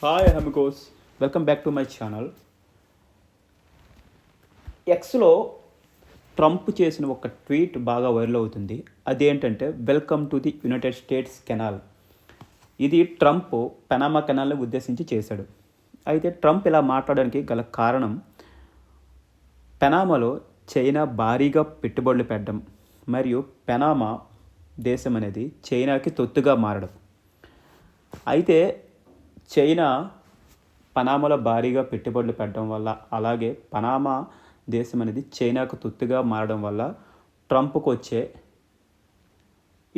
Hi amigos, welcome back to my channel. ఎక్స్లో Trump చేసిన ఒక ట్వీట్ బాగా వైరల్ అవుతుంది. అదేంటంటే welcome to the United States canal. ఇది ట్రంప్ పనామా కెనాల్ని ఉద్దేశించి చేశాడు. అయితే ట్రంప్ ఇలా మాట్లాడడానికి గల కారణం పనామాలో చైనా భారీగా పెట్టుబడులు పెట్టడం మరియు పనామా దేశం అనేది చైనాకి తొత్తుగా మారడం. అయితే చైనా పనామాలో భారీగా పెట్టుబడులు పెట్టడం వల్ల, అలాగే పనామా దేశం అనేది చైనాకు తొత్తుగా మారడం వల్ల ట్రంప్కు వచ్చే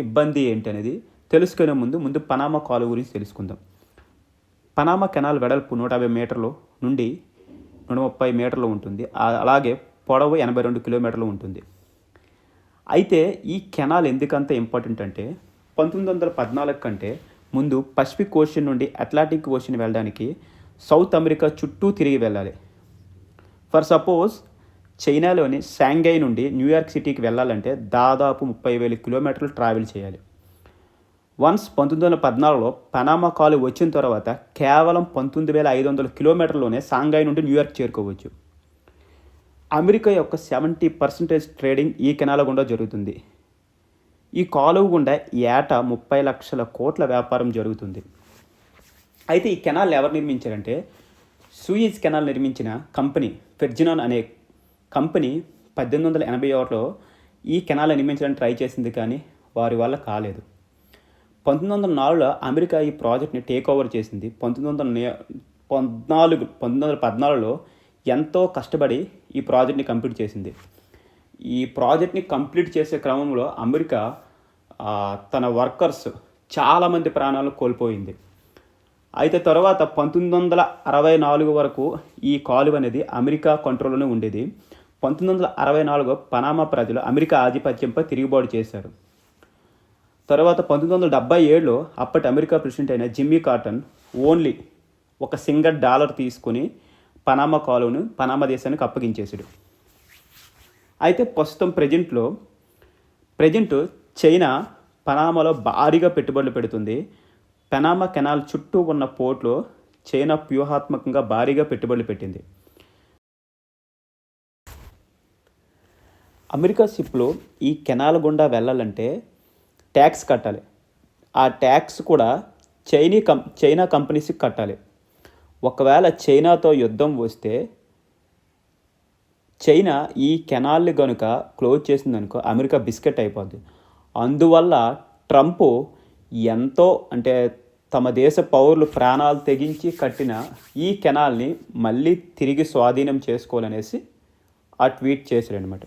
ఇబ్బంది ఏంటనేది తెలుసుకునే ముందు పనామా కాలువ గురించి తెలుసుకుందాం. పనామా కెనాల్ వెడల్పు 150 మీటర్లు నుండి 130 మీటర్లు ఉంటుంది. అలాగే పొడవు 82 కిలోమీటర్లు ఉంటుంది. అయితే ఈ కెనాల్ ఎందుకంత ఇంపార్టెంట్ అంటే 1914 కంటే ముందు పసిఫిక్ ఓషన్ నుండి అట్లాంటిక్ ఓషన్ వెళ్ళడానికి సౌత్ అమెరికా చుట్టూ తిరిగి వెళ్ళాలి. ఫర్ సపోజ్ చైనాలోని షాంఘై నుండి న్యూయార్క్ సిటీకి వెళ్ళాలంటే దాదాపు 30,000 కిలోమీటర్లు ట్రావెల్ చేయాలి. వన్స్ 1914లో పనామా కాలువ వచ్చిన తర్వాత కేవలం 19,500 కిలోమీటర్లోనే షాంఘై నుండి న్యూయార్క్ చేరుకోవచ్చు. అమెరికా యొక్క 70% ట్రేడింగ్ ఈ కెనాల్ గుండా జరుగుతుంది. ఈ కాలువ గుండా ఏటా 30 లక్షల కోట్ల వ్యాపారం జరుగుతుంది. అయితే ఈ కెనాల్ ఎవరు నిర్మించారంటే సూయిజ్ కెనాల్ నిర్మించిన కంపెనీ ఫెర్డినాండ్ అనే కంపెనీ 1881లో ఈ కెనాల్ నిర్మించడానికి ట్రై చేసింది, కానీ వారి వల్ల కాలేదు. 1904లో అమెరికా ఈ ప్రాజెక్ట్ని టేక్ ఓవర్ చేసింది. 1914లో ఎంతో కష్టపడి ఈ ప్రాజెక్ట్ని కంప్లీట్ చేసింది. ఈ ప్రాజెక్ట్ని కంప్లీట్ చేసే క్రమంలో అమెరికా తన వర్కర్స్ చాలామంది ప్రాణాలను కోల్పోయింది. అయితే తర్వాత 1964 వరకు ఈ కాలువ అనేది అమెరికా కంట్రోల్లోనే ఉండేది. 1964 పనామా ప్రజలు అమెరికా ఆధిపత్యంపై తిరుగుబాటు చేశారు. తర్వాత 1977లో అప్పటి అమెరికా ప్రెసిడెంట్ అయిన జిమ్మీ కార్టర్ ఓన్లీ $1 తీసుకొని పనామా కాలువను పనామా దేశానికి అప్పగించేశాడు. అయితే ప్రస్తుతం ప్రజెంట్ చైనా పనామాలో భారీగా పెట్టుబడులు పెడుతుంది. పనామా కెనాల్ చుట్టూ ఉన్న పోర్ట్లో చైనా వ్యూహాత్మకంగా భారీగా పెట్టుబడులు పెట్టింది. అమెరికా షిప్లో ఈ కెనాల్ గుండా వెళ్ళాలంటే ట్యాక్స్ కట్టాలి. ఆ ట్యాక్స్ కూడా చైనా కంపెనీస్కి కట్టాలి. ఒకవేళ చైనాతో యుద్ధం వస్తే చైనా ఈ కెనాల్ని కనుక క్లోజ్ చేసిందనుకో అమెరికా బిస్కెట్ అయిపోద్ది. అందువల్ల ట్రంప్ ఎంతో అంటే తమ దేశ పౌరులు ప్రాణాలు తెగించి కట్టిన ఈ కెనాల్ని మళ్ళీ తిరిగి స్వాధీనం చేసుకోవాలనేసి ఆ ట్వీట్ చేశాడు అనమాట.